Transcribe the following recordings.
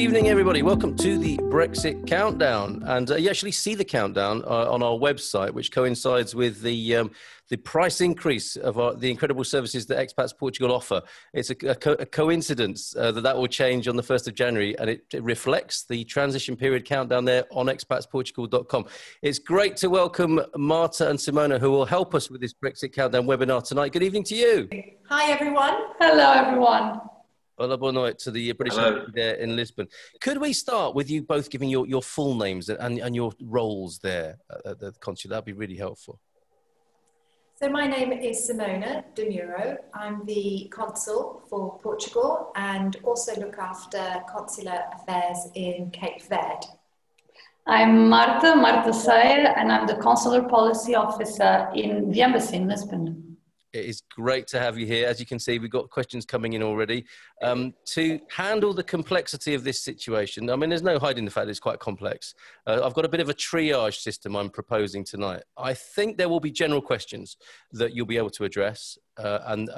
evening, everybody. Welcome to the Brexit countdown. And you actually see the countdown on our website, which coincides with the price increase of the incredible services that Expats Portugal offer. It's a coincidence that will change on the 1st of January, and it reflects the transition period countdown there on expatsportugal.com. It's great to welcome Marta and Simona, who will help us with this Brexit countdown webinar tonight. Good evening to you. Hi, everyone. Hello, everyone. Hola, boa noite to the British Embassy there in Lisbon. Could we start with you both giving your full names and your roles there at the consulate? That'd be really helpful. So my name is Simona de Muro. I'm the consul for Portugal and also look after consular affairs in Cape Verde. I'm Marta Sayer, and I'm the consular policy officer in the embassy in Lisbon. It is great to have you here. As you can see, we've got questions coming in already. To handle the complexity of this situation, I mean, there's no hiding the fact that it's quite complex. I've got a bit of a triage system I'm proposing tonight. I think there will be general questions that you'll be able to address, and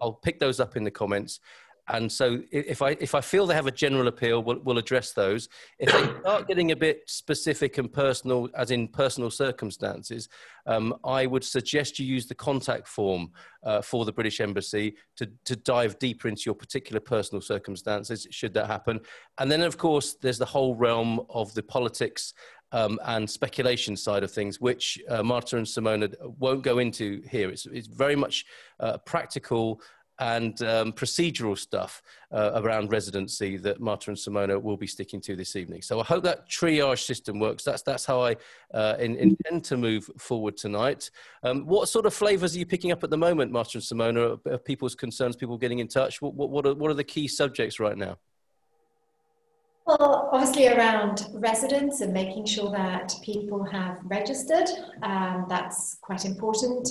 I'll pick those up in the comments. And so if I feel they have a general appeal, we'll address those. If they start getting a bit specific and personal, as in personal circumstances, I would suggest you use the contact form for the British Embassy to dive deeper into your particular personal circumstances, should that happen. And then, of course, there's the whole realm of the politics and speculation side of things, which Marta and Simona won't go into here. It's very much practical and procedural stuff around residency that Marta and Simona will be sticking to this evening. So I hope that triage system works. That's how I intend to move forward tonight. What sort of flavours are you picking up at the moment, Marta and Simona, of people's concerns, people getting in touch? What are the key subjects right now? Well, obviously around residence and making sure that people have registered, that's quite important.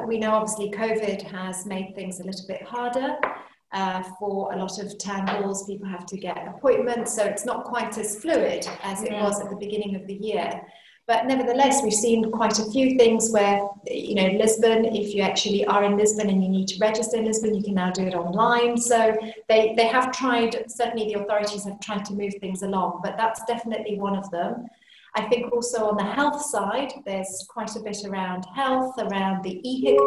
We know obviously COVID has made things a little bit harder for a lot of town halls. People have to get appointments, so it's not quite as fluid as it was at the beginning of the year. But nevertheless, we've seen quite a few things where, you know, Lisbon, if you actually are in Lisbon and you need to register in Lisbon, you can now do it online. So they have tried, certainly the authorities have tried to move things along, but that's definitely one of them. I think also on the health side, there's quite a bit around health, around the EHIC,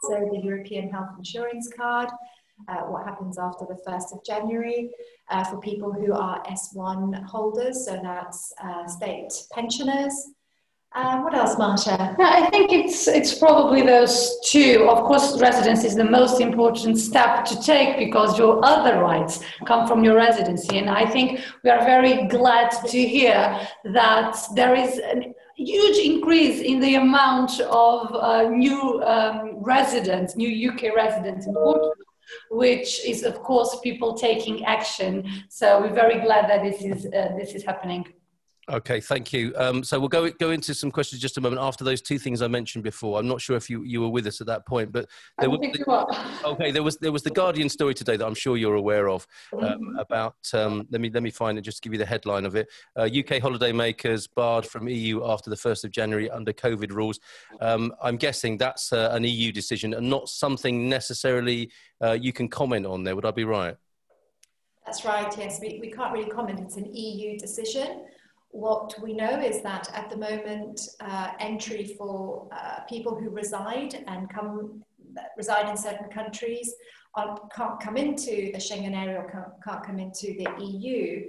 so the European Health Insurance Card, what happens after the 1st of January for people who are S1 holders, so that's state pensioners. What else, Marta? I think it's probably those two. Of course, residence is the most important step to take because your other rights come from your residency. And I think we are very glad to hear that there is a huge increase in the amount of new residents, new UK residents in Portugal, which is, of course, people taking action. So we're very glad that this is happening. Okay, thank you. So we'll go into some questions just a moment after those two things I mentioned before. I'm not sure if you were with us at that point, but there was the Guardian story today that I'm sure you're aware of about. Let me find it. Just to give you the headline of it: UK holidaymakers barred from EU after the 1st of January under COVID rules. I'm guessing that's an EU decision and not something necessarily you can comment on there. Would I be right? That's right. Yes, we can't really comment. It's an EU decision. What we know is that at the moment, entry for people who reside in certain countries can't come into the Schengen area or can't come into the EU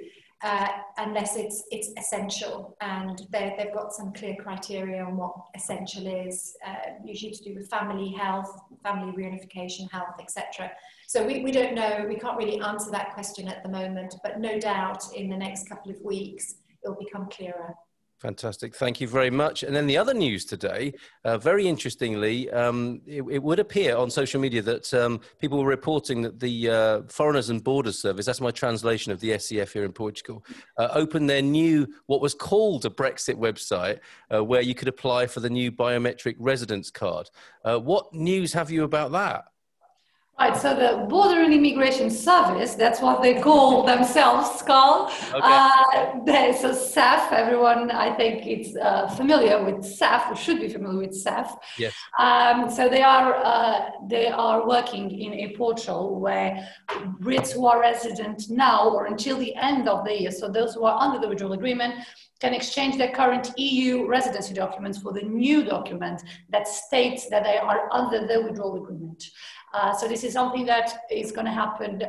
unless it's essential. And they've got some clear criteria on what essential is, usually to do with family health, family reunification health, etc. So we don't know, we can't really answer that question at the moment, but no doubt in the next couple of weeks, it'll become clearer. Fantastic. Thank you very much. And then the other news today, very interestingly, it would appear on social media that people were reporting that the Foreigners and Borders Service, that's my translation of the SEF here in Portugal, opened their new, what was called a Brexit website, where you could apply for the new biometric residence card. What news have you about that? Right, so the Border and Immigration Service, that's what they call themselves, Carl. Okay. So SAF, everyone I think it's familiar with SAF, or should be familiar with SAF. Yes. So they are working in a portal where Brits who are resident now or until the end of the year, so those who are under the withdrawal agreement, can exchange their current EU residency documents for the new document that states that they are under the withdrawal agreement. So this is something that is going to happen,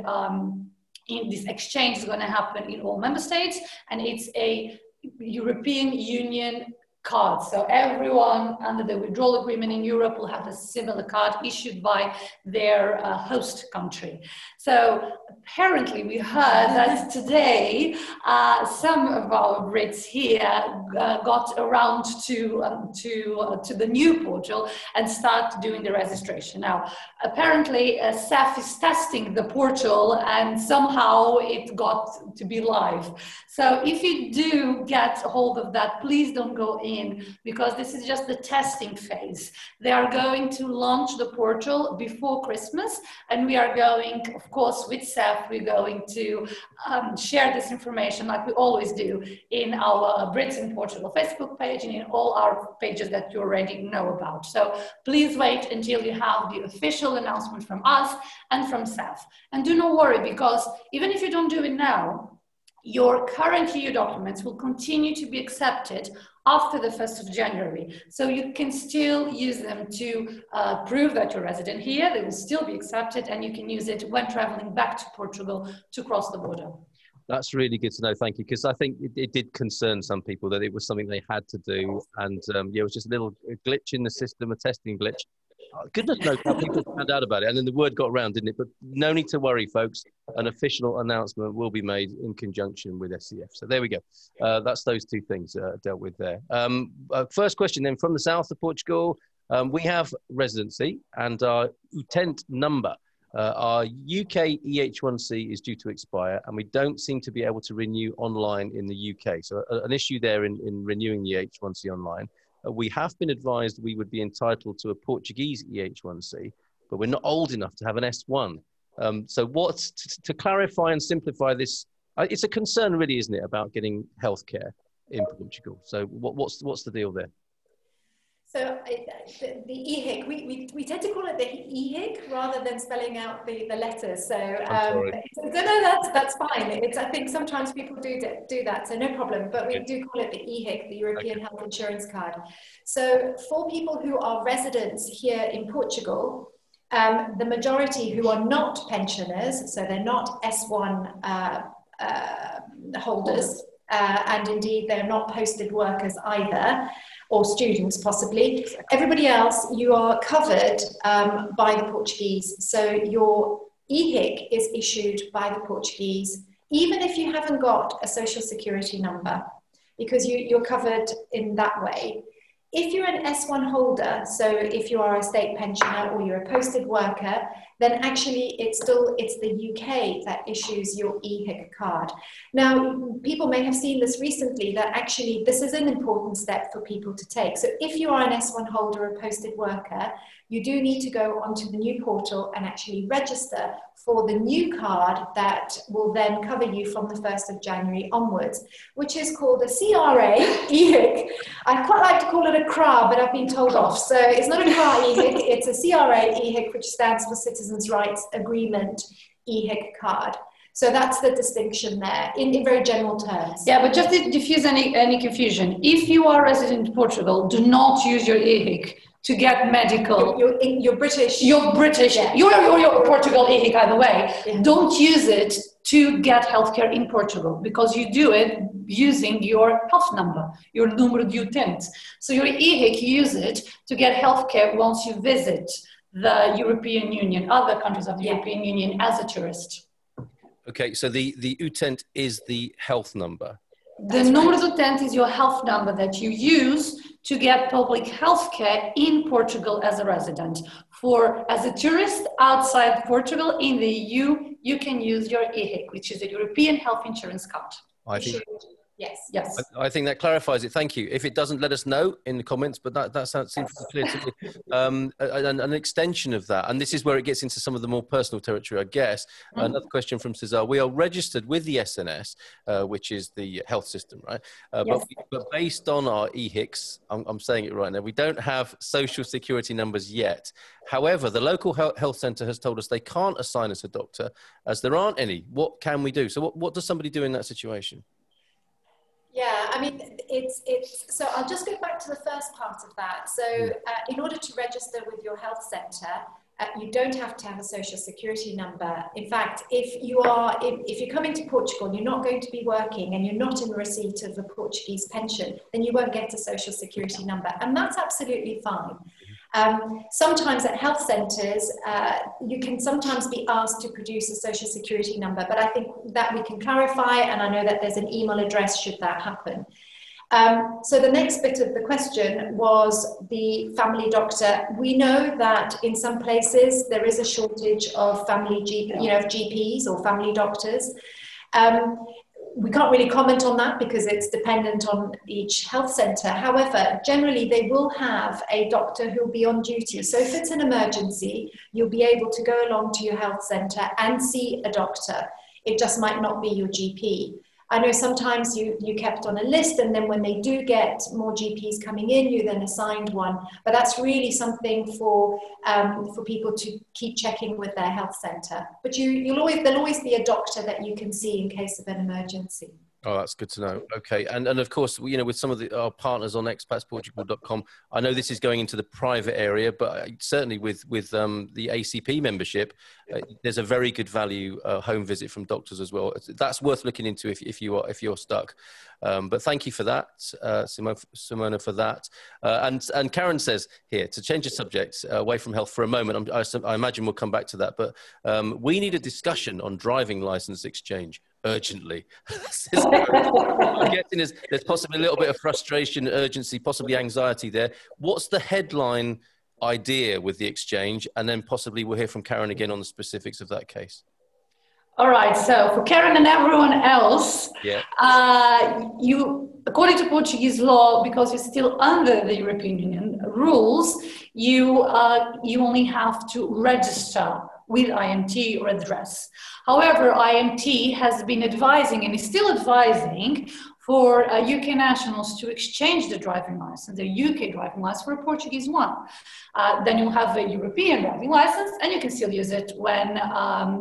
in this exchange is going to happen in all member states, and it's a European Union card. So everyone under the withdrawal agreement in Europe will have a similar card issued by their host country. So apparently we heard that today some of our Brits here got around to the new portal and start doing the registration. Now, apparently SAF is testing the portal and somehow it got to be live. So if you do get a hold of that, please don't go in, because this is just the testing phase. They are going to launch the portal before Christmas, and we are going, of course, with SAF, we're going to share this information like we always do in our Brits in Portugal Facebook page and in all our pages that you already know about. So please wait until you have the official announcement from us and from SAF. And do not worry, because even if you don't do it now, your current EU documents will continue to be accepted after the 1st of January. So you can still use them to prove that you're resident here. They will still be accepted, and you can use it when traveling back to Portugal to cross the border. That's really good to know. Thank you. Because I think it did concern some people that it was something they had to do. And yeah, it was just a little glitch in the system, a testing glitch. Goodness knows how people found out about it. And then the word got around, didn't it? But no need to worry, folks. An official announcement will be made in conjunction with SCF. So there we go. That's those two things dealt with there. First question then, from the south of Portugal. We have residency and our utent number. Our UK EH1C is due to expire, and we don't seem to be able to renew online in the UK. So an issue there in renewing the EH1C online. We have been advised we would be entitled to a Portuguese EH1C, but we're not old enough to have an S1. So to clarify and simplify this, it's a concern really, isn't it, about getting healthcare in Portugal? So what's the deal there? So the EHIC, we tend to call it the EHIC rather than spelling out the letters. So no, that's fine. I think sometimes people do that, so no problem. But we do call it the EHIC, the European Health Insurance Card. So for people who are residents here in Portugal, the majority who are not pensioners, so they're not S1 holders, and indeed they're not posted workers either, or students possibly. Everybody else, you are covered by the Portuguese. So your EHIC is issued by the Portuguese, even if you haven't got a social security number, because you're covered in that way. If you're an S1 holder, so if you are a state pensioner or you're a posted worker, then actually it's the UK that issues your EHIC card. Now, people may have seen this recently, that actually this is an important step for people to take. So if you are an S1 holder or a posted worker, you do need to go onto the new portal and actually register for the new card that will then cover you from the 1st of January onwards, which is called a CRA EHIC. I quite like to call it a CRA, but I've been told off. So it's not a CRA EHIC, it's a CRA EHIC, which stands for Citizens' Rights Agreement EHIC card. So that's the distinction there in very general terms. Yeah, but just to diffuse any confusion, if you are resident in Portugal, do not use your EHIC to get medical. You're British. You're British. Yeah. You're Portugal EHIC either way. Yeah. Don't use it to get healthcare in Portugal, because you do it using your health number, your número de utente. So your EHIC, you use it to get healthcare once you visit the European Union, other countries of the European Union as a tourist. Okay, so the utent is the health number. The número de utente is your health number that you use to get public health care in Portugal as a resident. As a tourist outside Portugal in the EU, you can use your EHIC, which is a European Health Insurance Card. I think Yes. Yes. I think that clarifies it. Thank you. If it doesn't, let us know in the comments, but that sounds seems clear to me. An extension of that, and this is where it gets into some of the more personal territory, I guess. Another question from Cesar. We are registered with the SNS, which is the health system, right? Yes. But based on our EHICs, I'm saying it right now, we don't have social security numbers yet. However, the local health centre has told us they can't assign us a doctor as there aren't any. What can we do? So what does somebody do in that situation? Yeah, I mean, so I'll just go back to the first part of that. So in order to register with your health centre, you don't have to have a social security number. In fact, if you're coming to Portugal and you're not going to be working and you're not in receipt of a Portuguese pension, then you won't get a social security number. And that's absolutely fine. Sometimes at health centres, you can sometimes be asked to produce a social security number, but I think that we can clarify, and I know that there's an email address should that happen. So the next bit of the question was the family doctor. We know that in some places there is a shortage of GPs or family doctors. We can't really comment on that because it's dependent on each health centre. However, generally they will have a doctor who'll be on duty. So if it's an emergency, you'll be able to go along to your health centre and see a doctor. It just might not be your GP. I know sometimes you kept on a list, and then when they do get more GPs coming in, you then assigned one. But that's really something for people to keep checking with their health centre. But there'll always be a doctor that you can see in case of an emergency. Oh, that's good to know. Okay, and of course, with some of our partners on expatsportugal.com, I know this is going into the private area, but certainly with the ACP membership, there's a very good value home visit from doctors as well. That's worth looking into if you're stuck. But thank you for that, Simona, for that. And Karen says here, to change the subject away from health for a moment, I imagine we'll come back to that, but we need a discussion on driving license exchange urgently. I'm guessing there's possibly a little bit of frustration, urgency, possibly anxiety there. What's the headline idea with the exchange? And then possibly we'll hear from Karen again on the specifics of that case. All right, so for Karen and everyone else, according to Portuguese law, because you're still under the European Union rules, you only have to register with IMT or address. However, IMT has been advising and is still advising for UK nationals to exchange the driving license, their UK driving license, for a Portuguese one. Then you'll have a European driving license, and you can still use it when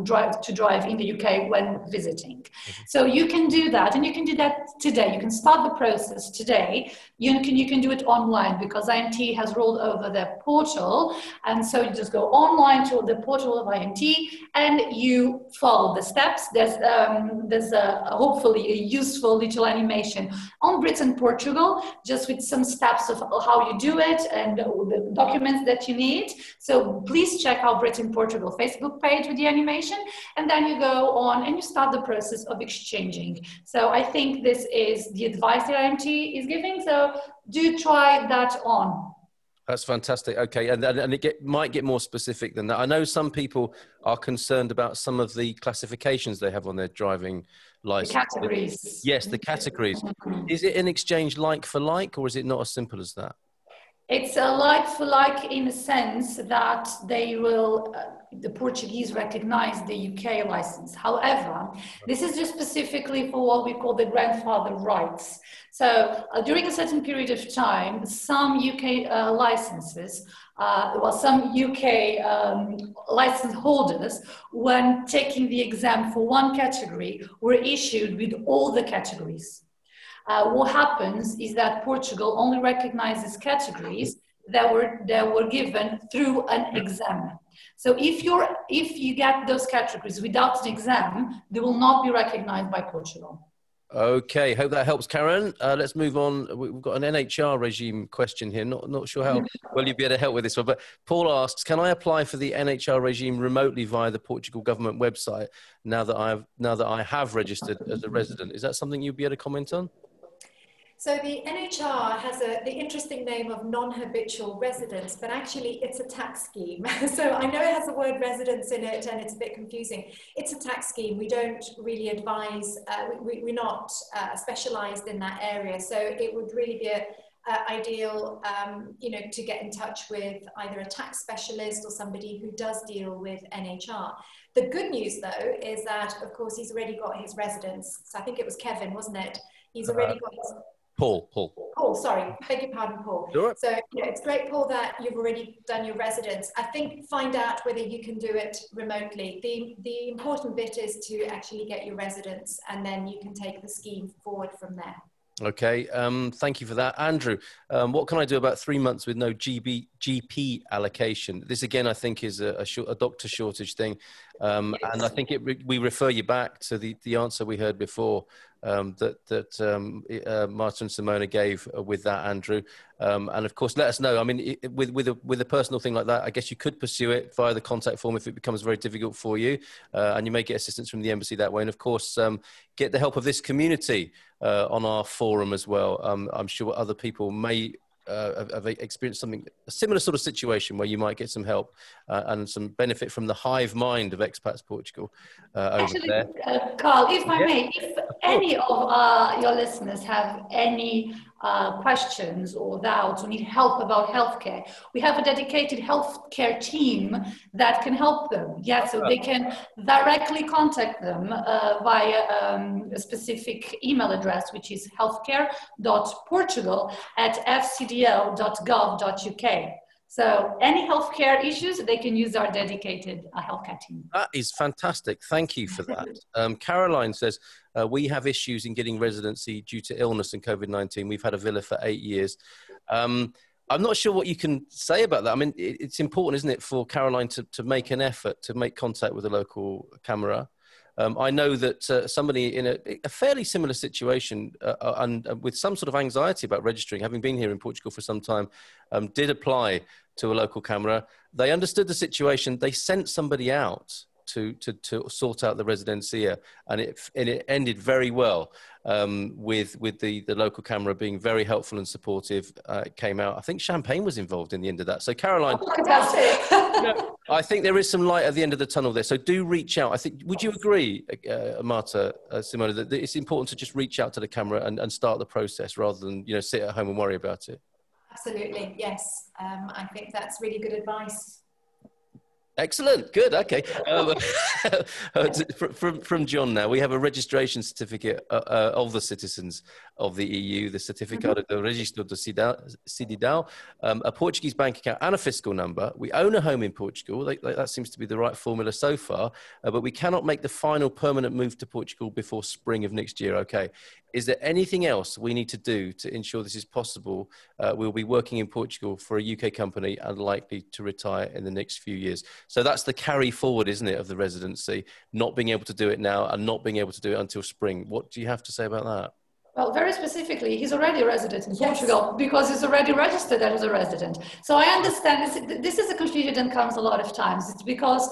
drive in the UK when visiting. So you can do that, and you can do that today. You can start the process today. You can do it online because IMT has rolled over their portal, and so you just go online to the portal of IMT and you follow the steps. There's hopefully a useful little animation on Brit and Portugal, just with some steps of how you do it and the documents that you need. So please check out Brit and Portugal Facebook page with the animation, and then you go on and you start the process of exchanging. So I think this is the advice that IMT is giving. So do try that on. That's fantastic. Okay, and it might get more specific than that. I know some people are concerned about some of the classifications they have on their driving license. The categories. Yes, the categories. Is it an exchange like for like, or is it not as simple as that? It's a like for like in a sense that they will, the Portuguese recognize the UK license. However, this is just specifically for what we call the grandfather rights. So during a certain period of time, some UK licenses, some UK license holders, when taking the exam for one category, were issued with all the categories. What happens is that Portugal only recognizes categories that were given through an exam. So if you get those categories without an exam, they will not be recognized by Portugal. Okay, hope that helps, Karen. Let's move on. We've got an NHR regime question here. Not sure how well you'd be able to help with this one, but Paul asks, can I apply for the NHR regime remotely via the Portugal government website now that I have registered as a resident? Is that something you'd be able to comment on? So the NHR has the interesting name of non-habitual residence, but actually it's a tax scheme. So I know it has the word residence in it and it's a bit confusing. It's a tax scheme. We don't really advise, we're not specialized in that area. So it would really be ideal, you know, to get in touch with either a tax specialist or somebody who does deal with NHR. The good news though, is that of course he's already got his residence. So I think it was Kevin, wasn't it? He's already got his... Paul, sorry, beg your pardon, Paul. Right. So you know, it's great, Paul, that you've already done your residence. I think find out whether you can do it remotely. The important bit is to actually get your residence, and then you can take the scheme forward from there. Okay, thank you for that. Andrew, what can I do about 3 months with no GP allocation? This again, I think is a doctor shortage thing. And I think we refer you back to the answer we heard before that Marta and Simona gave with that, Andrew. And of course, let us know. I mean, with a personal thing like that, I guess you could pursue it via the contact form if it becomes very difficult for you. And you may get assistance from the embassy that way. And of course, get the help of this community on our forum as well. I'm sure other people may have experienced a similar sort of situation where you might get some help and some benefit from the hive mind of Expats Portugal over there. Carl, if I may, if any of your listeners have any questions or doubts or need help about healthcare, we have a dedicated healthcare team that can help them. Yeah, so they can directly contact them via a specific email address, which is healthcare.portugal@fcdl.gov.uk. So any healthcare issues, they can use our dedicated healthcare team. That is fantastic. Thank you for that. Caroline says, we have issues in getting residency due to illness and COVID-19. We've had a villa for 8 years. I'm not sure what you can say about that. I mean, it's important, isn't it, for Caroline to make an effort to make contact with a local camera. I know that somebody in a fairly similar situation and with some sort of anxiety about registering, having been here in Portugal for some time, did apply to a local camera. They understood the situation. They sent somebody out to sort out the residencia, and it ended very well with the local camera being very helpful and supportive. It came out, I think champagne was involved in the end of that. So Caroline, I think there is some light at the end of the tunnel there. So do reach out. I think, would you agree, Marta, Simona, that it's important to just reach out to the camera and start the process rather than, you know, sit at home and worry about it? Absolutely, yes. I think that's really good advice. Excellent. Good. Okay. From John now, we have a registration certificate of the citizens of the EU, the Certificado de Registro de Cidadão, a Portuguese bank account and a fiscal number. We own a home in Portugal. That seems to be the right formula so far, but we cannot make the final permanent move to Portugal before spring of next year. Okay. Is there anything else we need to do to ensure this is possible? We'll be working in Portugal for a UK company and likely to retire in the next few years. So that's the carry forward, isn't it, of the residency, not being able to do it now and not being able to do it until spring. What do you have to say about that? Well, very specifically, he's already a resident in Portugal because he's already registered as a resident. So I understand this is a confusion that comes a lot of times. It's because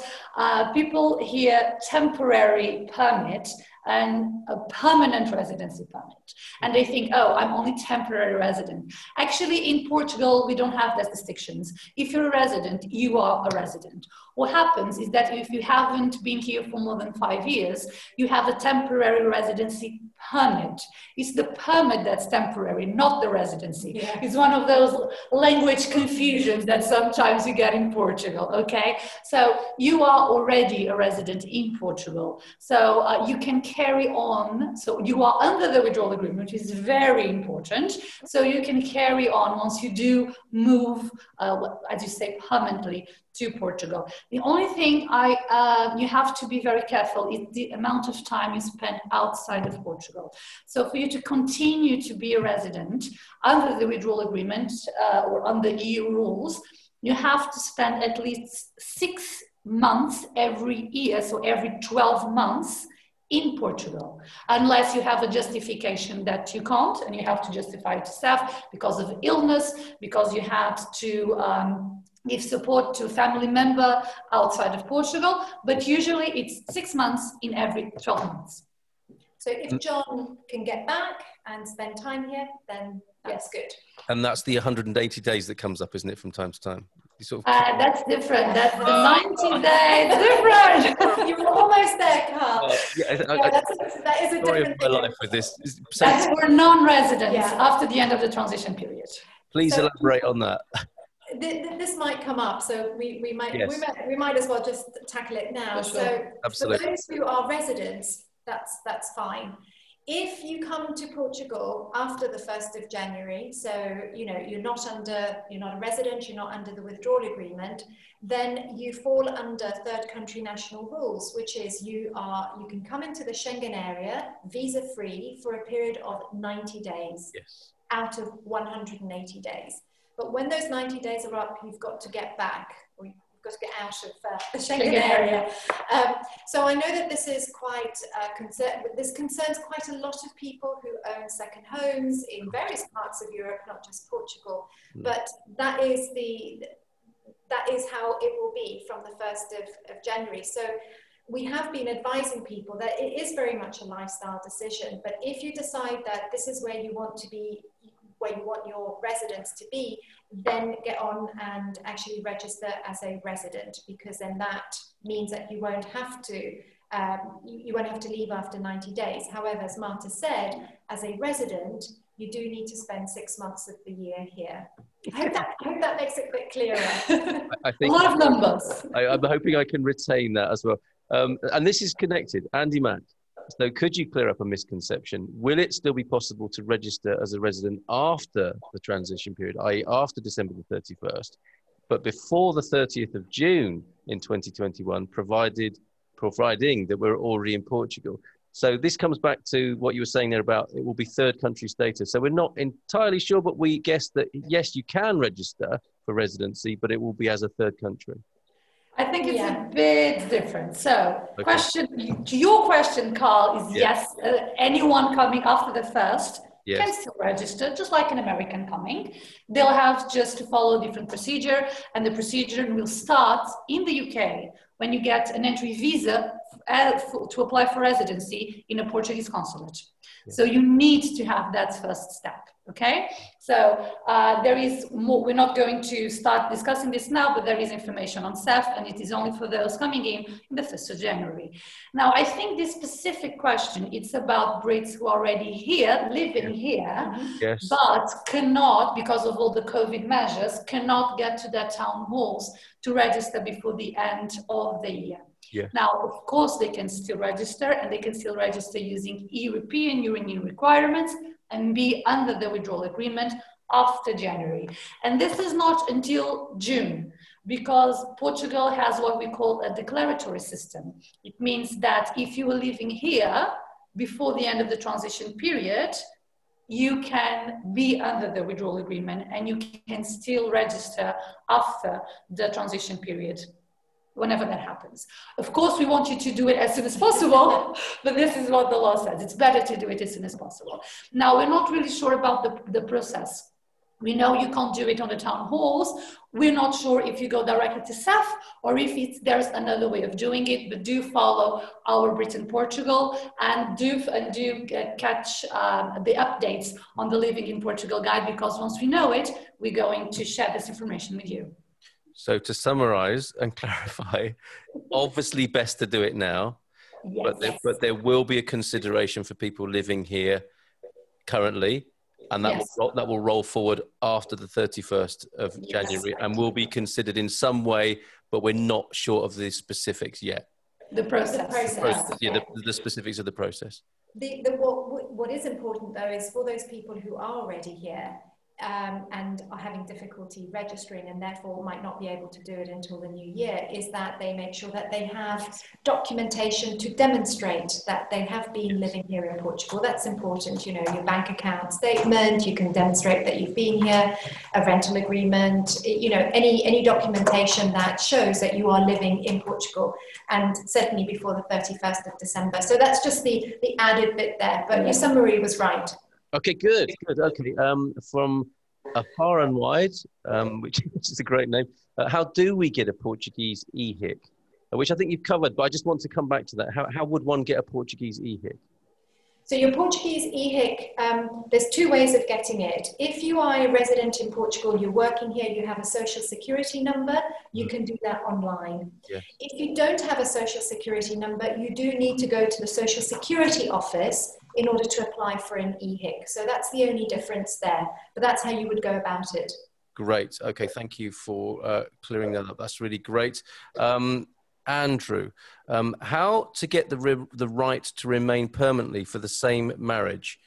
people hear temporary permit and a permanent residency permit. And they think, oh, I'm only temporary resident. Actually, in Portugal, we don't have those distinctions. If you're a resident, you are a resident. What happens is that if you haven't been here for more than 5 years, you have a temporary residency permit. It's the permit that's temporary, not the residency. Yeah. It's one of those language confusions that sometimes you get in Portugal, okay? So you are already a resident in Portugal. So you can carry on. So you are under the withdrawal agreement, which is very important. So you can carry on once you do move, as you say, permanently to Portugal. The only thing you have to be very careful is the amount of time you spend outside of Portugal. So for you to continue to be a resident under the withdrawal agreement or under EU rules, you have to spend at least 6 months every year, so every 12 months in Portugal, unless you have a justification that you can't, and you have to justify it to staff because of illness, because you had to give support to a family member outside of Portugal, but usually it's 6 months in every 12 months. So if John can get back and spend time here, then that's good. And that's the 180 days that comes up, isn't it, from time to time? You sort of That's different. That's the 90 days different. You're almost there, Carl. That is a different thing. Life with this. That's for non-residents after the end of the transition period. Please elaborate on that. This might come up, so we might as well just tackle it now. Sure. So for those who are residents, that's fine. If you come to Portugal after the 1st of January, so you're not a resident, you're not under the withdrawal agreement, then you fall under third country national rules, which is you can come into the Schengen area visa free for a period of 90 days out of 180 days. But when those 90 days are up, you've got to get back, or you've got to get out of the Schengen area. So I know that this is quite this concerns quite a lot of people who own second homes in various parts of Europe, not just Portugal. But that is how it will be from the 1st of January. So we have been advising people that it is very much a lifestyle decision. But if you decide that this is where you want to be, where you want your residence to be, then get on and actually register as a resident, because then that means that you won't have to leave after 90 days. However, as Marta said, as a resident, you do need to spend 6 months of the year here. I hope that makes it a bit clearer. I think a lot of numbers. I'm hoping I can retain that as well. And this is connected. Andy Mack, so could you clear up a misconception? Will it still be possible to register as a resident after the transition period, i.e. after December the 31st, but before the 30th of June in 2021, providing that we're already in Portugal? So this comes back to what you were saying there about it will be third country status. So we're not entirely sure, but we guess that, yes, you can register for residency, but it will be as a third country. I think it's a bit different. So your question, Carl, is yes, anyone coming after the 1st can still register, just like an American coming. They'll have just to follow a different procedure, and the procedure will start in the UK when you get an entry visa to apply for residency in a Portuguese consulate. So you need to have that first step, okay? So there is more, we're not going to start discussing this now, but there is information on CEF, and it is only for those coming in the 1st of January. Now, I think this specific question, it's about Brits who are already here, living here, but cannot, because of all the COVID measures, cannot get to their town halls to register before the end of the year. Now, of course, they can still register, and they can still register using European Union requirements and be under the withdrawal agreement after January. And this is not until June, because Portugal has what we call a declaratory system. It means that if you are living here before the end of the transition period, you can be under the withdrawal agreement, and you can still register after the transition period, whenever that happens. Of course, we want you to do it as soon as possible, but this is what the law says. It's better to do it as soon as possible. Now, we're not really sure about the process. We know you can't do it on the town halls. We're not sure if you go directly to CEF or if there's another way of doing it, but do follow our Brit in Portugal, and do catch the updates on the Living in Portugal guide, because once we know it, we're going to share this information with you. So to summarize and clarify, obviously best to do it now, but there will be a consideration for people living here currently, and that will roll forward after the 31st of January, and will be considered in some way, but we're not sure of the specifics yet. The process. The specifics of the process. What is important, though, is for those people who are already here, and are having difficulty registering, and therefore might not be able to do it until the new year, is that they make sure that they have documentation to demonstrate that they have been living here in Portugal. That's important, you know, your bank account statement, you can demonstrate that you've been here, a rental agreement, you know, any documentation that shows that you are living in Portugal, and certainly before the 31st of December. So that's just the added bit there, but your summary was right. Okay, good. Okay, from Afar and Wide, which is a great name. How do we get a Portuguese EHIC? Which I think you've covered, but I just want to come back to that. How would one get a Portuguese EHIC? So your Portuguese EHIC, there's two ways of getting it. If you are a resident in Portugal, you're working here, you have a social security number, you can do that online. Yes. If you don't have a social security number, you do need to go to the social security office in order to apply for an EHIC. So that's the only difference there, but that's how you would go about it. Great. Okay, thank you for clearing that up. That's really great. Andrew, how to get the right to remain permanently for the same marriage?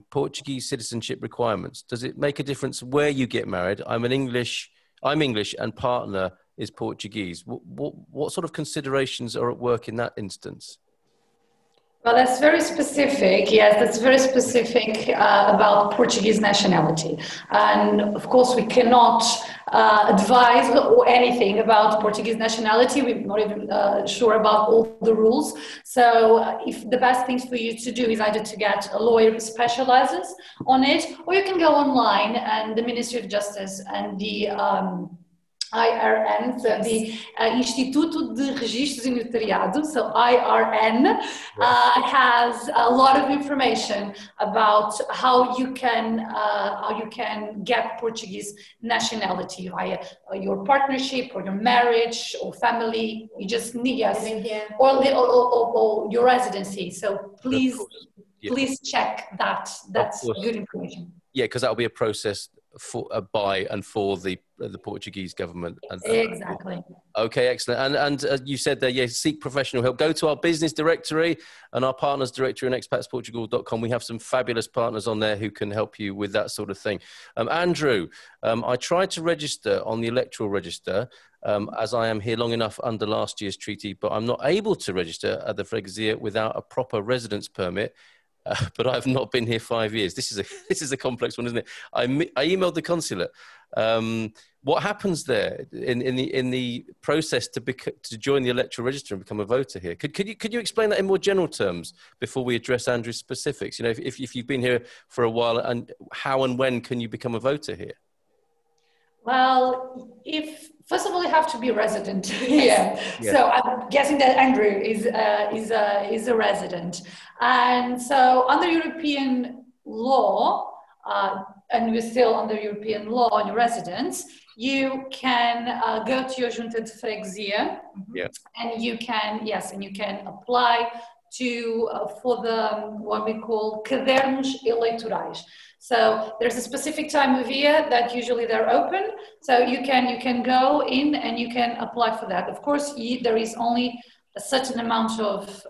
Portuguese citizenship requirements. Does it make a difference where you get married? I'm English and partner is Portuguese. What sort of considerations are at work in that instance? Well, that's very specific. Yes, that's very specific about Portuguese nationality. And of course, we cannot advise or anything about Portuguese nationality. We're not even sure about all the rules. So if the best thing for you to do is either to get a lawyer who specializes on it, or you can go online and the Ministry of Justice and the IRN, so the Instituto de Registros e Notariado, so IRN, has a lot of information about how you can get Portuguese nationality via your partnership or your marriage or family. You just need, yes, or your residency. So please, please check that. That's good information. Yeah, because that'll be a process by and for the Portuguese government. Exactly. Okay, excellent. And you said that, seek professional help. Go to our business directory and our partners directory on expatsportugal.com. We have some fabulous partners on there who can help you with that sort of thing. Andrew, I tried to register on the electoral register as I am here long enough under last year's treaty, but I'm not able to register at the freguesia without a proper residence permit. But I've not been here 5 years. This is a complex one, isn't it? I emailed the consulate. What happens there in the process to join the electoral register and become a voter here? Could you explain that in more general terms before we address Andrew's specifics? You know, if you've been here for a while, and how and when can you become a voter here? Well, first of all, you have to be a resident here. Yeah. So I'm guessing that Andrew is a resident. And so under European law, and we're still under European law on your residence, you can go to your junta de freguesia, and you can apply for what we call cadernos eleitorais. So there's a specific time of year that usually they're open. So you can go in and you can apply for that. Of course, there is only a certain amount of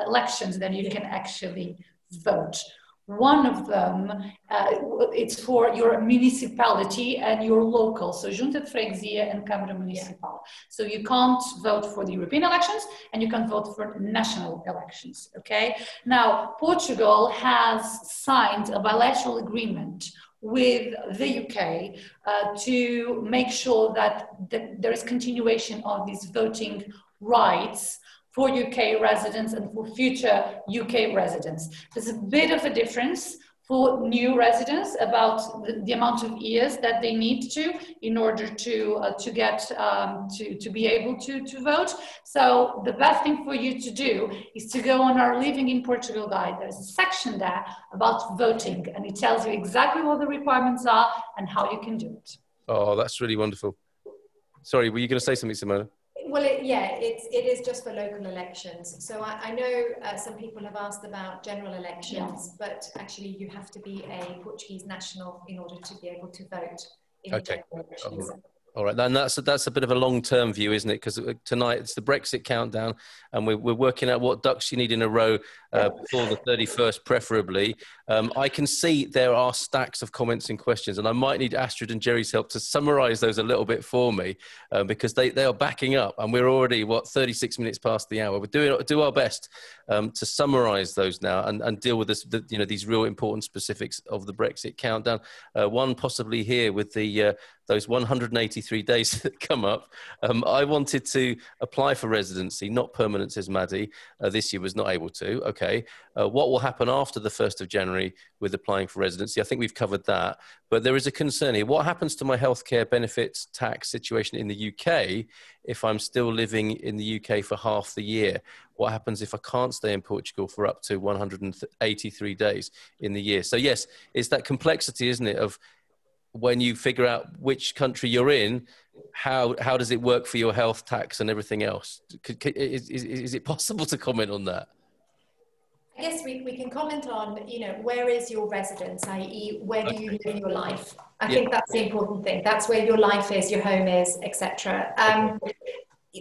elections that you can actually vote. One of them, it's for your municipality and your local, so Junta de Freguesia and Câmara Municipal. So you can't vote for the European elections and you can't vote for national elections, okay? Now, Portugal has signed a bilateral agreement with the UK to make sure that there is continuation of these voting rights for UK residents and for future UK residents. There's a bit of a difference for new residents about the amount of years that they need in order to be able to vote. So the best thing for you to do is to go on our Living in Portugal guide. There's a section there about voting, and it tells you exactly what the requirements are and how you can do it. Oh, that's really wonderful. Sorry, were you going to say something, Simona? Well, it is just for local elections. So I know some people have asked about general elections, but actually you have to be a Portuguese national in order to be able to vote in the general elections. All right, and that's a bit of a long-term view, isn't it? Because tonight it's the Brexit countdown, and we're working out what ducks you need in a row before the 31st, preferably. I can see there are stacks of comments and questions, and I might need Astrid and Gerry's help to summarise those a little bit for me, because they are backing up, and we're already 36 minutes past the hour. We're do our best to summarise those now and deal with this, these real important specifics of the Brexit countdown. One possibly here with those 183 83 days that come up. I wanted to apply for residency, not permanent, says Maddie. This year was not able to. Okay. What will happen after the 1st of January with applying for residency? I think we've covered that. But there is a concern here. What happens to my healthcare benefits tax situation in the UK if I'm still living in the UK for half the year? What happens if I can't stay in Portugal for up to 183 days in the year? So yes, it's that complexity, isn't it, of when you figure out which country you're in, how does it work for your health tax and everything else? Is it possible to comment on that? I guess we can comment on, you know, where is your residence, i.e. where do you live your life? I think that's the important thing. That's where your life is, your home is, etc.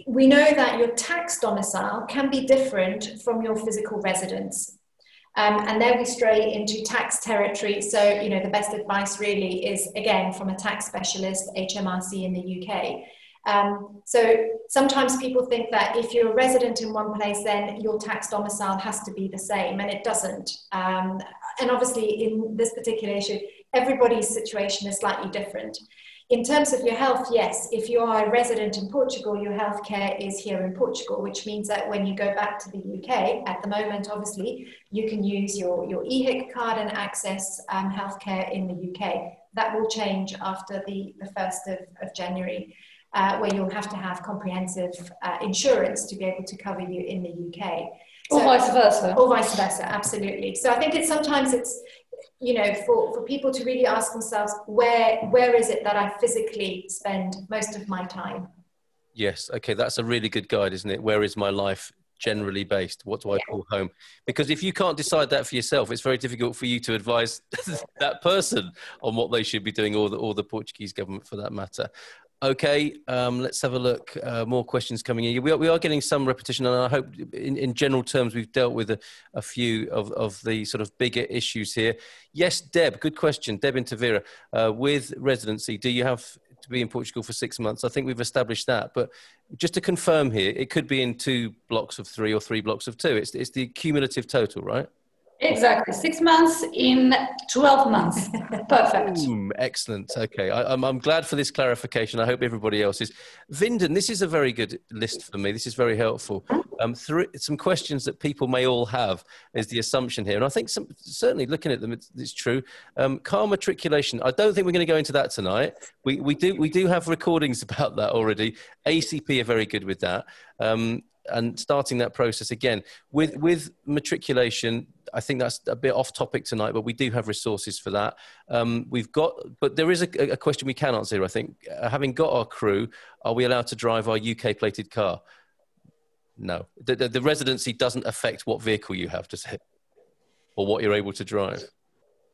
We know that your tax domicile can be different from your physical residence. And there we stray into tax territory. So, you know, the best advice really is, again, from a tax specialist, HMRC in the UK. So sometimes people think that if you're a resident in one place, then your tax domicile has to be the same, and it doesn't. And obviously in this particular issue, everybody's situation is slightly different. In terms of your health, yes, if you are a resident in Portugal, your healthcare is here in Portugal, which means that when you go back to the UK, at the moment, obviously, you can use your EHIC card and access healthcare in the UK. That will change after the 1st of January, where you'll have to have comprehensive insurance to be able to cover you in the UK. Or vice versa. Or vice versa, absolutely. So I think sometimes it's, you know, for people to really ask themselves, where is it that I physically spend most of my time? Yes. Okay. That's a really good guide, isn't it? Where is my life generally based? What do I call home? Because if you can't decide that for yourself, it's very difficult for you to advise that person on what they should be doing, or the Portuguese government for that matter. Okay, let's have a look. More questions coming in. We are getting some repetition, and I hope in general terms we've dealt with a few of the sort of bigger issues here. Yes, Deb, good question. Deb in Tavira. With residency, do you have to be in Portugal for 6 months? I think we've established that. But just to confirm here, it could be in 2 blocks of 3 or 3 blocks of 2. It's the cumulative total, right? Exactly. 6 months in 12 months. Perfect. Excellent. Okay. I'm glad for this clarification. I hope everybody else is. Vinden, this is a very good list for me. This is very helpful. Some questions that people may all have is the assumption here. And I think certainly looking at them, it's true. Car matriculation. I don't think we're going to go into that tonight. We do have recordings about that already. ACP are very good with that. And starting that process again with matriculation, I think that's a bit off topic tonight, but we do have resources for that. But there is a question we can answer here, I think. Having got our crew, are we allowed to drive our UK plated car? No. The residency doesn't affect what vehicle you have, does it? Or what you're able to drive?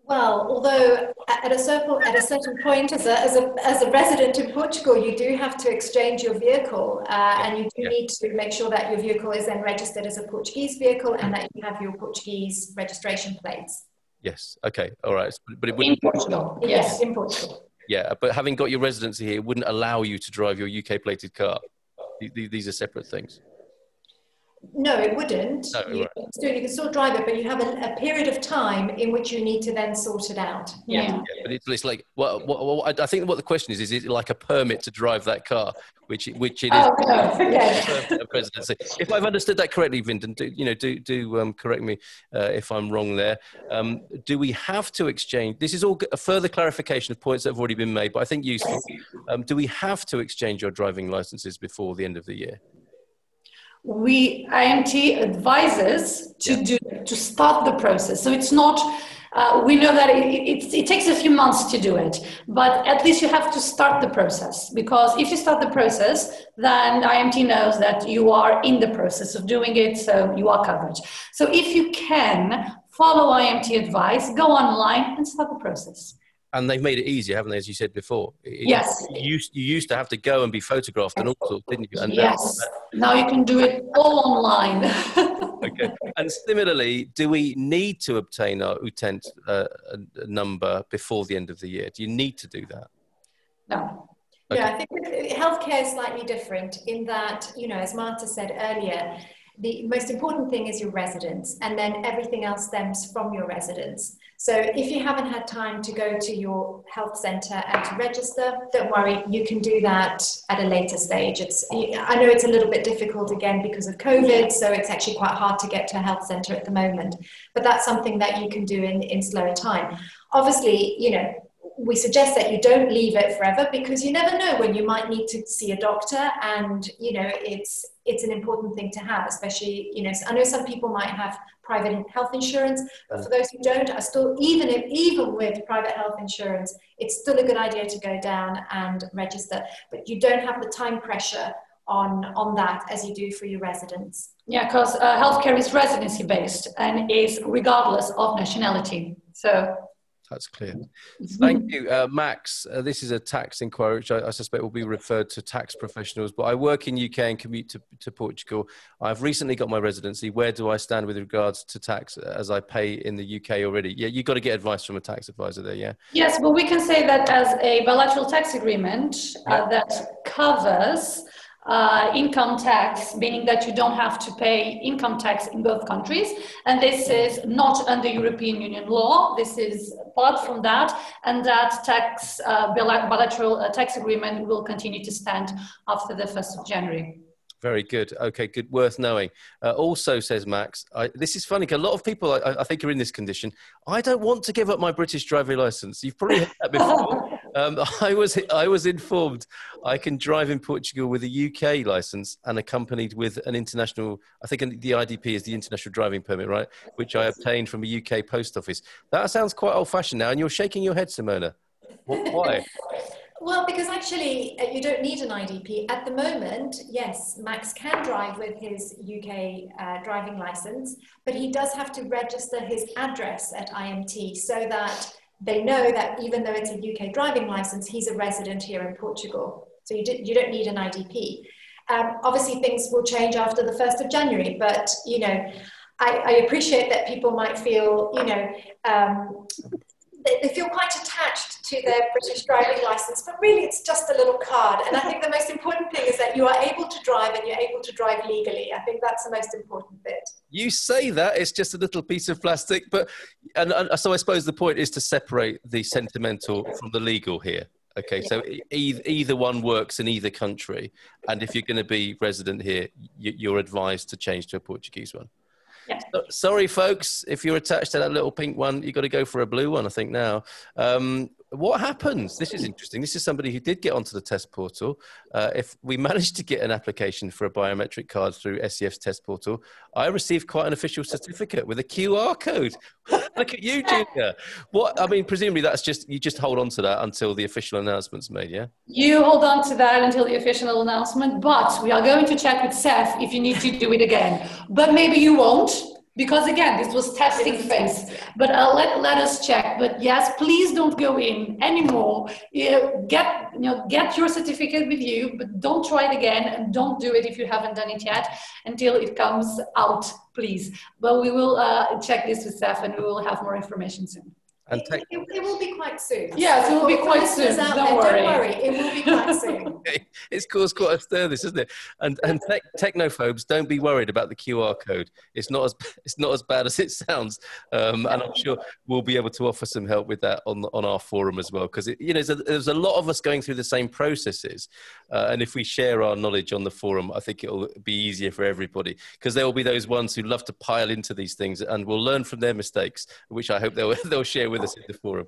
Well, although at a certain point, as a resident in Portugal, you do have to exchange your vehicle, and you do need to make sure that your vehicle is then registered as a Portuguese vehicle and that you have your Portuguese registration plates. Yes. Okay. All right. But it wouldn't. In Portugal. Yes, in Portugal. Yeah, but having got your residency here, it wouldn't allow you to drive your UK plated car. These are separate things. No, it wouldn't. No, you can still drive it, but you have a period of time in which you need to then sort it out. Yeah. But it's like, I think what the question is it like a permit to drive that car, which it is. Oh, no. Okay. A presidency. If I've understood that correctly, Vinden, do correct me if I'm wrong there. Do we have to exchange? This is all a further clarification of points that have already been made, but I think useful. Do we have to exchange your driving licenses before the end of the year? IMT advises to start the process. So it's not, we know that it takes a few months to do it, but at least you have to start the process, because if you start the process, then IMT knows that you are in the process of doing it, so you are covered. So if you can follow IMT advice, go online and start the process. And they've made it easier, haven't they, as you said before? Yes. You used to have to go and be photographed and all sorts, didn't you? And yes. Now you can do it all online. Okay. And similarly, do we need to obtain our UTENT number before the end of the year? Do you need to do that? No. Okay. Yeah, I think healthcare is slightly different in that, as Marta said earlier, the most important thing is your residence, and then everything else stems from your residence. So if you haven't had time to go to your health centre and to register, don't worry, you can do that at a later stage. I know it's a little bit difficult again because of COVID, so it's actually quite hard to get to a health centre at the moment, but that's something that you can do in slower time. Obviously, you know, we suggest that you don't leave it forever, because you never know when you might need to see a doctor, and you know, it's an important thing to have, especially, you know, I know some people might have private health insurance, but for those who don't, are still, even with private health insurance, it's still a good idea to go down and register, but you don't have the time pressure on that as you do for your residence. Yeah, because healthcare is residency based and is regardless of nationality. So that's clear. Thank you. Max, this is a tax inquiry, which I suspect will be referred to tax professionals, but I work in UK and commute to Portugal. I've recently got my residency. Where do I stand with regards to tax, as I pay in the UK already? Yeah, you've got to get advice from a tax advisor there, yeah? Yes, well, we can say that as a bilateral tax agreement that covers income tax, meaning that you don't have to pay income tax in both countries. And this is not under European Union law. This is apart from that. And that tax bilateral tax agreement will continue to stand after the 1st of January. Very good. Okay, good. Worth knowing. Also, says Max, this is funny, because a lot of people, I think, are in this condition. I don't want to give up my British driving license. You've probably heard that before. I was informed I can drive in Portugal with a UK license and accompanied with an international, I think the IDP is the international driving permit, right? Which I obtained from a UK post office. That sounds quite old-fashioned now, and you're shaking your head, Simona. Why? Well, because actually you don't need an IDP. At the moment, yes, Max can drive with his UK driving license, but he does have to register his address at IMT so that they know that even though it's a UK driving license, he's a resident here in Portugal. So you don't need an IDP. Obviously, things will change after the 1st of January, but, you know, I appreciate that people might feel, you know, they feel quite attached to their British driving license, but really it's just a little card. And I think the most important thing is that you are able to drive, and you're able to drive legally. I think that's the most important bit. You say that, it's just a little piece of plastic, but, and so I suppose the point is to separate the sentimental from the legal here. Okay, yeah. So either one works in either country. And if you're going to be resident here, you're advised to change to a Portuguese one. Yeah. Sorry, folks, if you're attached to that little pink one, you've got to go for a blue one, I think, now. What happens? This is interesting. This is somebody who did get onto the test portal. If we managed to get an application for a biometric card through SEF's test portal, I received quite an official certificate with a QR code. Look at you, Junior. What, I mean, presumably that's just, you just hold on to that until the official announcement's made, yeah? You hold on to that until the official announcement, but we are going to check with SEF if you need to do it again. But maybe you won't. Because again, this was testing phase, but let us check. But yes, please don't go in anymore. Get your certificate with you, but don't try it again, and don't do it if you haven't done it yet until it comes out, please. But we will check this with Steph, and we will have more information soon. And it will be quite soon. Yes, it will be quite soon. Don't worry. It will be quite soon. It's caused quite a stir, this, isn't it? And technophobes, don't be worried about the QR code. It's not as bad as it sounds. And I'm sure we'll be able to offer some help with that on our forum as well, because there's a lot of us going through the same processes. And if we share our knowledge on the forum, I think it'll be easier for everybody, because there will be those ones who love to pile into these things, and will learn from their mistakes, which I hope they'll share with us in the forum.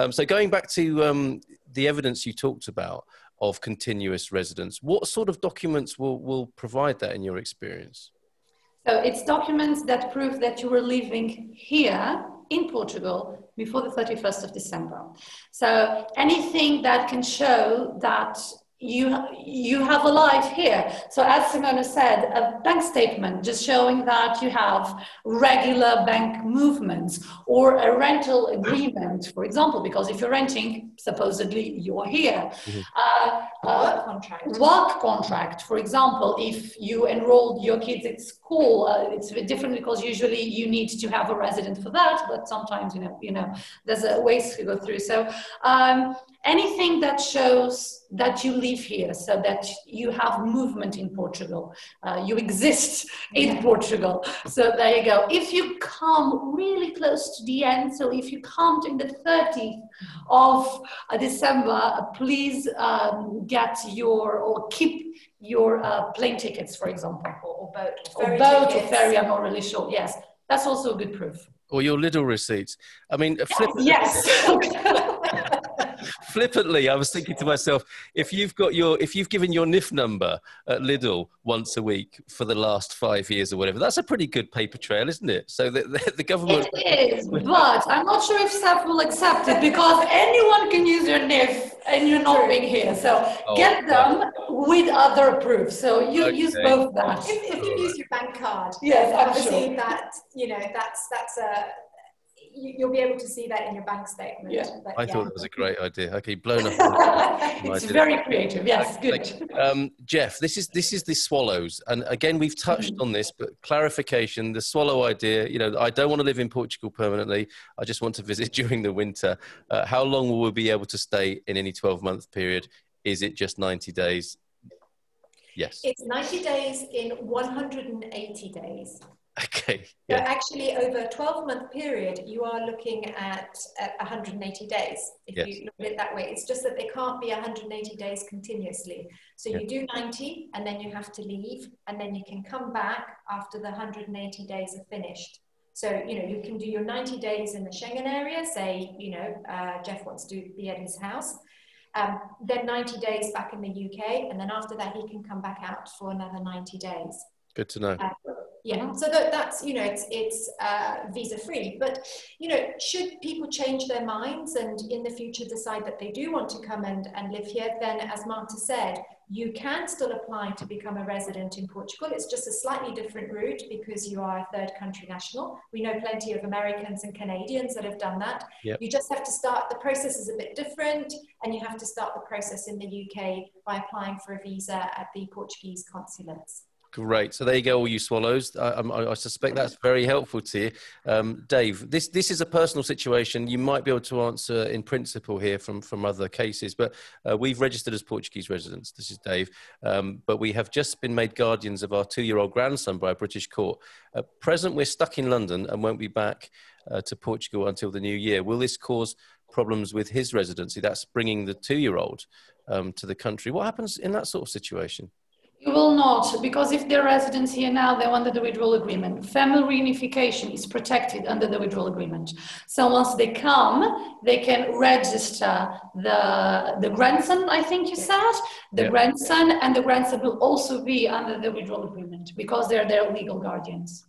So going back to the evidence you talked about of continuous residence, what sort of documents will provide that in your experience? So it's documents that prove that you were living here in Portugal before the 31st of December. So anything that can show that you have a life here. So as Simona said, a bank statement just showing that you have regular bank movements, or a rental agreement, for example, because if you're renting, supposedly you're here. Mm-hmm. Work contract, for example, if you enrolled your kids at school school. It's a bit different because usually you need to have a resident for that, but sometimes, there's a ways to go through. So anything that shows that you live here, so that you have movement in Portugal, you exist in Portugal. So there you go. If you come really close to the end, so if you come in the 30th of December, please keep your plane tickets, for example, or boat, or ferry. I'm not really sure. Yes, that's also a good proof. Or your Lidl receipts. I mean, yes. Flippantly, I was thinking to myself, if you've given your NIF number at Lidl once a week for the last 5 years or whatever, that's a pretty good paper trail, isn't it? So the government... It is, but I'm not sure if staff will accept it because anyone can use your NIF and you're not being here. So get them with other proof. So you use both that. If you use your bank card, yes, obviously that, that's a... You'll be able to see that in your bank statement. Yeah. But, I thought that was a great idea. Okay, blown up. It's very creative. Yes, good. Jeff, this is the swallows, and again we've touched on this, but clarification: the swallow idea. I don't want to live in Portugal permanently. I just want to visit during the winter. How long will we be able to stay in any 12-month period? Is it just 90 days? Yes. It's 90 days in 180 days. Okay. So actually, over a 12-month period, you are looking at 180 days, if you look at it that way. It's just that they can't be 180 days continuously. So you do 90, and then you have to leave, and then you can come back after the 180 days are finished. So, you can do your 90 days in the Schengen area, say, Jeff wants to be at his house. Then 90 days back in the UK, and then after that, he can come back out for another 90 days. Good to know. So that's it's visa free, but should people change their minds and in the future decide that they do want to come and live here, then as Marta said, you can still apply to become a resident in Portugal. It's just a slightly different route because you are a third country national. We know plenty of Americans and Canadians that have done that. You just have to start, the process is a bit different, and you have to start the process in the UK by applying for a visa at the Portuguese consulates. Great. So there you go, all you swallows. I suspect that's very helpful to you. Dave, this is a personal situation. You might be able to answer in principle here from other cases, but we've registered as Portuguese residents. This is Dave. But we have just been made guardians of our 2-year-old grandson by a British court. At present, we're stuck in London and won't be back to Portugal until the new year. Will this cause problems with his residency? That's bringing the 2-year-old to the country. What happens in that sort of situation? You will not, because if they're residents here now, they're under the withdrawal agreement. Family reunification is protected under the withdrawal agreement. So once they come, they can register the grandson, I think you said, grandson, and the grandson will also be under the withdrawal agreement because they're their legal guardians.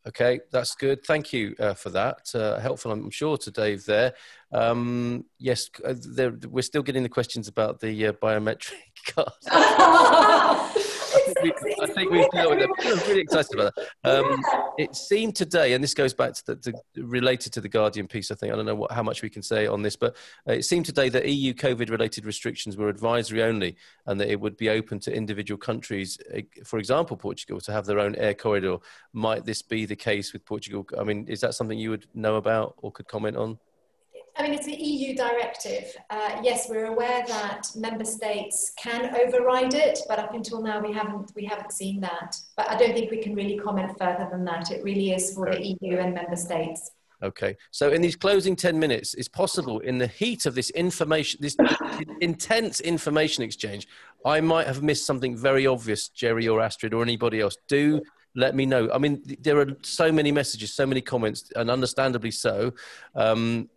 Okay, that's good. Thank you for that. Helpful, I'm sure, to Dave there. Yes, we're still getting the questions about the biometric card. I think we've dealt with it. I'm really excited about that. It seemed today, and this goes back to related to the Guardian piece, I think. I don't know how much we can say on this, but it seemed today that EU COVID-related restrictions were advisory only, and that it would be open to individual countries, for example, Portugal, to have their own air corridor. Might this be the case with Portugal? I mean, is that something you would know about or could comment on? I mean, it's an EU directive. Yes, we're aware that member states can override it, but up until now we haven't seen that. But I don't think we can really comment further than that. It really is for the EU and member states. Okay. So in these closing 10 minutes, it's possible in the heat of this information, this intense information exchange, I might have missed something very obvious, Gerry or Astrid or anybody else. Do let me know. I mean, there are so many messages, so many comments, and understandably so. In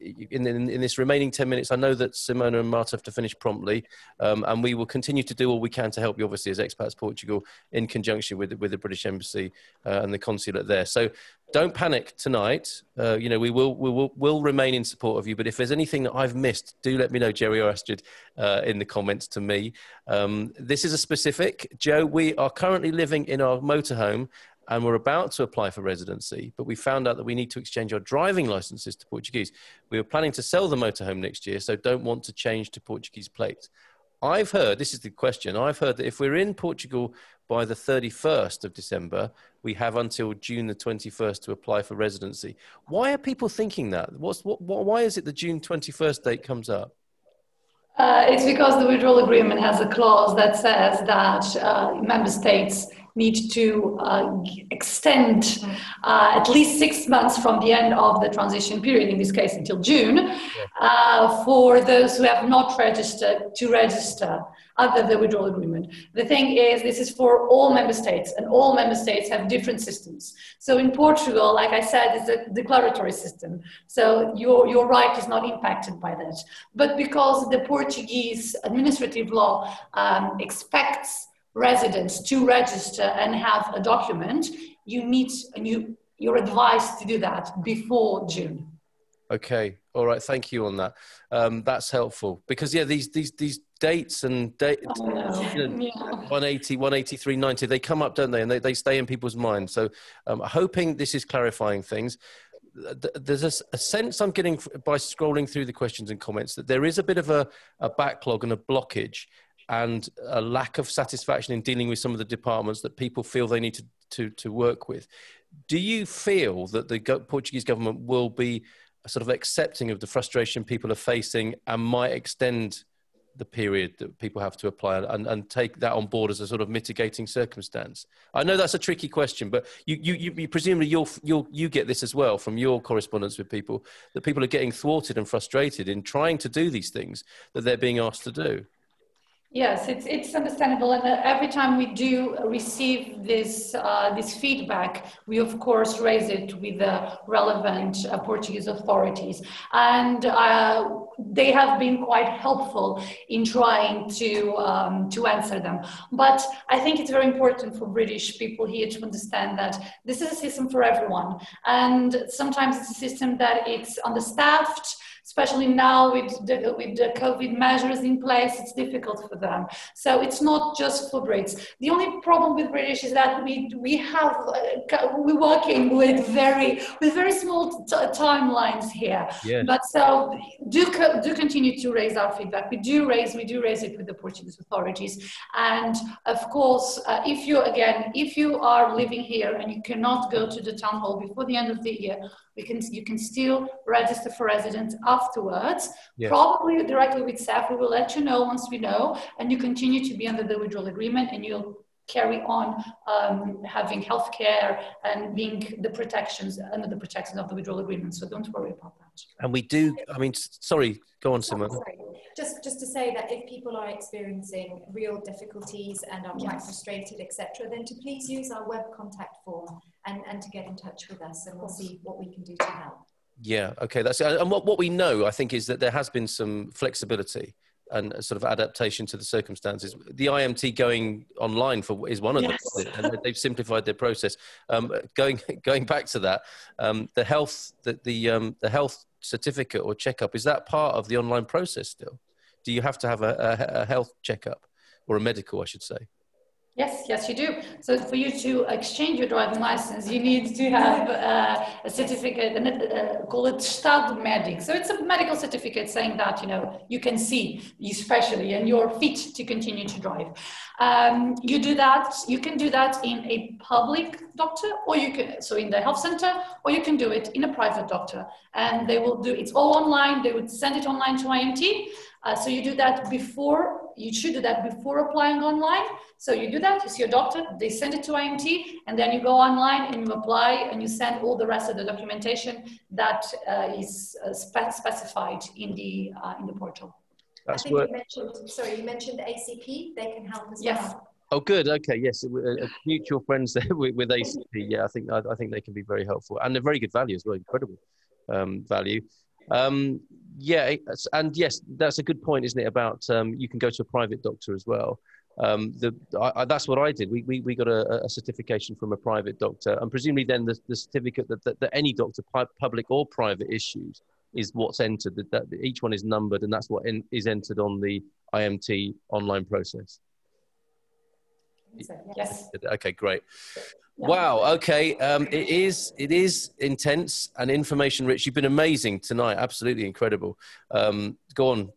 this remaining 10 minutes, I know that Simona and Marta have to finish promptly, and we will continue to do all we can to help you, obviously, as Expats Portugal, in conjunction with the British Embassy and the consulate there. So don't panic tonight. We will remain in support of you. But if there's anything that I've missed, do let me know, Gerry or Astrid, in the comments to me. This is a specific. Joe, we are currently living in our motorhome and we're about to apply for residency, but we found out that we need to exchange our driving licenses to Portuguese. We were planning to sell the motorhome next year, so don't want to change to Portuguese plates. I've heard, this is the question, I've heard that if we're in Portugal by the 31st of December, we have until June the 21st to apply for residency. Why are people thinking that? Why is it the June 21st date comes up? It's because the withdrawal agreement has a clause that says that member states need to extend at least 6 months from the end of the transition period, in this case until June, for those who have not registered to register under the withdrawal agreement. The thing is, this is for all member states, and all member states have different systems. So in Portugal, like I said, it's a declaratory system. So your right is not impacted by that. But because the Portuguese administrative law expects residents to register and have a document, you're advised to do that before June. Okay, all right, thank you on that. That's helpful because these dates and 180, 183, 90, they come up, don't they? And they stay in people's minds. So hoping this is clarifying things. There's a sense I'm getting by scrolling through the questions and comments that there is a bit of a backlog and a blockage and a lack of satisfaction in dealing with some of the departments that people feel they need to work with. Do you feel that the Portuguese government will be sort of accepting of the frustration people are facing and might extend the period that people have to apply and take that on board as a sort of mitigating circumstance? I know that's a tricky question, but you presumably you get this as well from your correspondence with people, that people are getting thwarted and frustrated in trying to do these things that they're being asked to do. Yes, it's understandable, and every time we do receive this feedback, we of course raise it with the relevant Portuguese authorities, and they have been quite helpful in trying to answer them. But I think it's very important for British people here to understand that this is a system for everyone, and sometimes it's a system that it's understaffed. Especially now with the COVID measures in place, it's difficult for them. So it's not just for Brits. The only problem with British is that we're working with very small timelines here. Yes. But so do continue to raise our feedback. We do raise it with the Portuguese authorities. And of course, if you are living here and you cannot go to the town hall before the end of the year, you can still register for residence afterwards, yes. Probably directly with SAF. We will let you know once we know, and you continue to be under the withdrawal agreement, and you'll carry on having healthcare and being under the protection of the withdrawal agreement. So don't worry about that. And we do, sorry, go on, Simone. Sorry. Just to say that if people are experiencing real difficulties and are quite frustrated, etc., then to please use our web contact form and to get in touch with us, and we'll see what we can do to help. Yeah, okay. That's and what we know, I think, is that there has been some flexibility and sort of adaptation to the circumstances. The IMT going online is one of them, and they've simplified their process. Going back to that, the health certificate or checkup, is that part of the online process still? Do you have to have a health checkup or a medical, I should say? Yes, you do. So for you to exchange your driving license, you need to have a certificate, call it Estado Médico. So it's a medical certificate saying that, you can see, especially, and you're fit to continue to drive. You can do that in a public doctor, or so in the health center, or you can do it in a private doctor. And they will it's all online. They would send it online to IMT. So you should do that before applying online. So you do that, you see your doctor, they send it to IMT, and then you go online and you apply and you send all the rest of the documentation that is specified in the portal. That's you mentioned ACP, they can help as well. Oh, good. Okay. Yes. Mutual friends there with ACP. Yeah, I think they can be very helpful, and they're very good value as well. Incredible value. Yeah, and yes, that's a good point, isn't it? About you can go to a private doctor as well. That's what I did. We got a certification from a private doctor, and presumably then the certificate that any doctor, public or private, issues is what's entered. That each one is numbered, and that's what is entered on the IMT online process. Yes. Okay, great. Wow. Okay. It is intense and information rich. You've been amazing tonight. Absolutely incredible. Go on.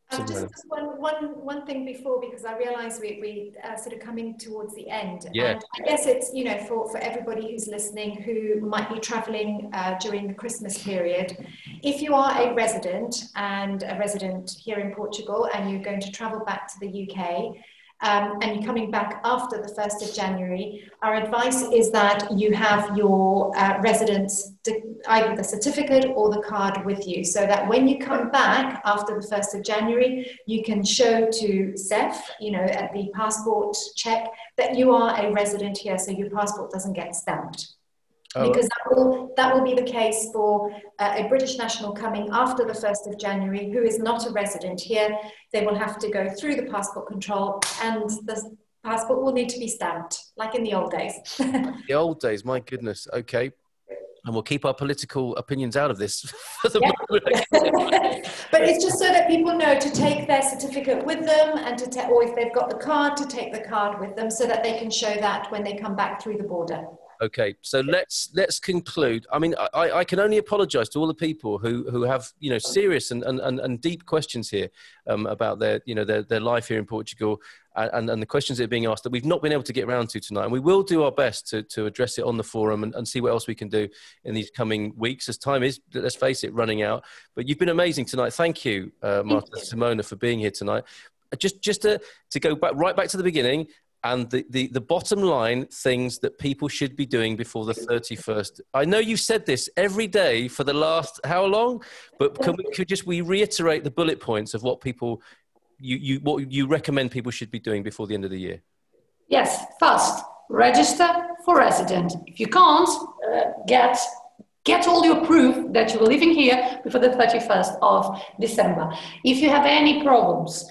Just one thing before, because I realise we sort of coming towards the end. Yeah. And I guess it's, you know, for everybody who's listening who might be travelling during the Christmas period, if you are a resident here in Portugal and you're going to travel back to the UK, and you're coming back after the 1st of January, our advice is that you have your residence, either the certificate or the card with you, so that when you come back after the 1st of January, you can show to CEF, you know, at the passport check, that you are a resident here, so your passport doesn't get stamped. Because that will be the case for a British national coming after the 1st of January who is not a resident here. They will have to go through the passport control and the passport will need to be stamped, like in the old days. The old days, my goodness. Okay. And we'll keep our political opinions out of this for the moment. But it's just so that people know to take their certificate with them, and or if they've got the card, to take the card with them so that they can show that when they come back through the border. Okay, so let's conclude. I mean, I can only apologise to all the people who have, you know, serious and deep questions here about their life here in Portugal and the questions that are being asked that we've not been able to get around to tonight. And we will do our best to address it on the forum and see what else we can do in these coming weeks, as time is, let's face it, running out. But you've been amazing tonight. Thank you, Marta, Simona, for being here tonight. Just to go right back to the beginning. And the bottom line things that people should be doing before the 31st. I know you've said this every day for the last how long, but could we reiterate the bullet points of what people what you recommend people should be doing before the end of the year? Yes, first, register for resident. If you can't, get all your proof that you're living here before the 31st of December. If you have any problems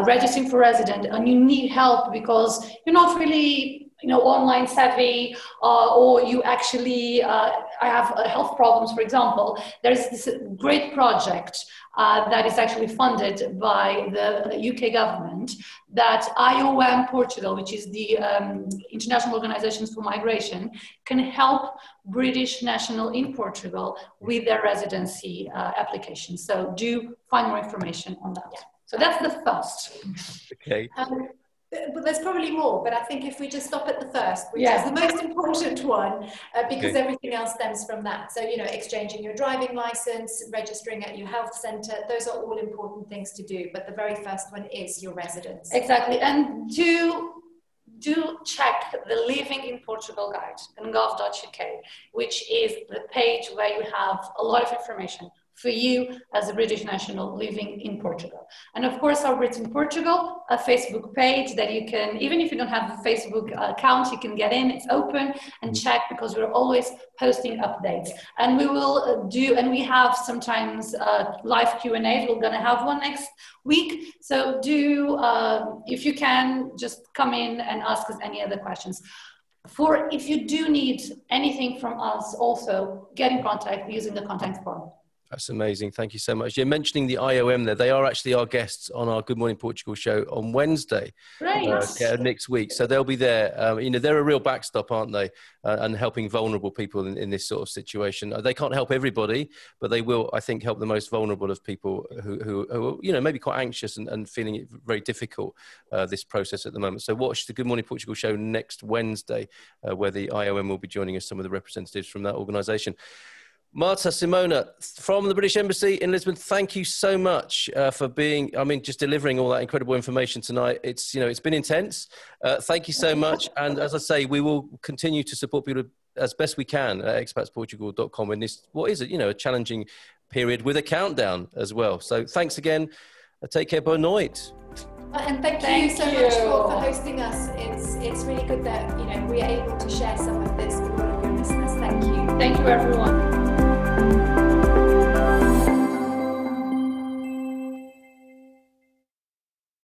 registering for resident and you need help because you're not really, you know, online savvy, or you actually have health problems, for example, there's this great project that is actually funded by the UK government, that IOM Portugal, which is the International Organizations for Migration, can help British national in Portugal with their residency application. So do find more information on that. So that's the first. Okay. But there's probably more, but I think if we just stop at the first, which is the most important one, because everything else stems from that. So, you know, exchanging your driving license, registering at your health centre, those are all important things to do. But the very first one is your residence. Exactly. And do check the Living in Portugal guide on gov.uk, which is the page where you have a lot of information for you as a British national living in Portugal. And of course, our Brit in Portugal, a Facebook page that you can, even if you don't have a Facebook account, you can get in, it's open, and check, because we're always posting updates. And we will and we have sometimes live Q&As. We're gonna have one next week. So if you can, just come in and ask us any other questions. If you do need anything from us, also get in contact using the contact form. That's amazing. Thank you so much. You're mentioning the IOM there. They are actually our guests on our Good Morning Portugal show on Wednesday next week. So they'll be there. You know, they're a real backstop, aren't they? And helping vulnerable people in this sort of situation. They can't help everybody, but they will, I think, help the most vulnerable of people who are, you know, maybe quite anxious and finding it very difficult, this process at the moment. So watch the Good Morning Portugal show next Wednesday, where the IOM will be joining us, some of the representatives from that organisation. Marta, Simona, from the British Embassy in Lisbon, thank you so much for just delivering all that incredible information tonight. It's been intense. Thank you so much. And as I say, we will continue to support people as best we can at expatsportugal.com in this, what is it, a challenging period with a countdown as well. So thanks again. Take care. Boa noite. And thank you so much for hosting us. It's really good that, we're able to share some of this with all of your listeners. Thank you. Thank you, everyone.